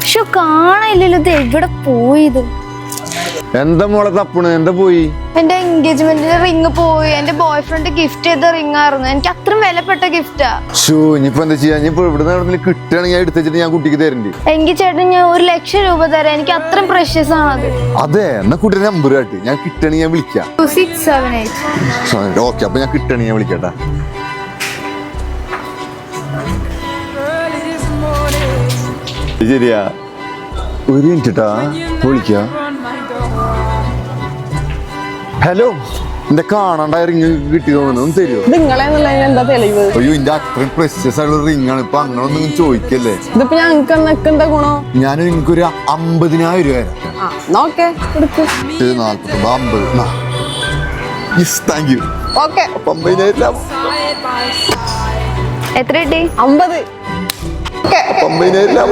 പക്ഷെ കാണാനില്ലല്ലോ, ഇത് എവിടെ പോയത്? എന്താ മോളെ തപ്പണ്? എന്താ പോയി? എന്റെ എൻഗേജ്മെന്റിന്റെ റിങ് പോയി. എന്റെ ബോയ് ഫ്രണ്ട് ഗിഫ്റ്റ് ചെയ്ത റിങ് ആയിരുന്നു. എനിക്ക് അത്രയും വിലപ്പെട്ട ഗിഫ്റ്റാ. ഇനിയിപ്പോ എന്താ ചെയ്യാ? ഇനിയിപ്പോ ഇവിടെ കിട്ടുകയാണെങ്കിൽ ഞാൻ എടുത്തിട്ട് ഞാൻ കുട്ടിക്ക് തരണ്ട്. എങ്കിൽ ചേട്ടൻ ഞാൻ 1,00,000 രൂപ തരാം. എനിക്ക് അത്രയും പ്രഷ്യസ് ആണത്. അതെ, എന്നാ കുട്ടിയുടെ നമ്പർ കാട്ട്, ഞാൻ കിട്ടണെങ്കിൽ ഞാൻ വിളിക്കാം. 2678. ഓക്കെ, അപ്പൊ ഞാൻ കിട്ടണെങ്കിൽ ഞാൻ വിളിക്കട്ടാ. ശരിയാ, ഒരു മിനിറ്റാ വിളിക്ക. ഹലോ, എന്റെ കാണാണ്ടായ റിങ് കിട്ടി തോന്നുന്നു, ഒന്ന് തരുമോ? എന്താ തെളിവ്? അയ്യോ, എന്റെ അത്രയും പ്രഷ്യസ് ആയിട്ടുള്ള റിങ് ആണ്. ഇപ്പൊ അങ്ങനെ ഒന്നും ചോദിക്കല്ലേ. ഇതിപ്പോ ഞങ്ങൾക്ക് എന്താ ഗുണോ? ഞാൻ എനിക്കൊരു 50,000 രൂപ തരാം. നോക്കേ, 50. Thank you. ഓക്കെ, 50,000. എത്ര കിട്ടി? 50. 50,000.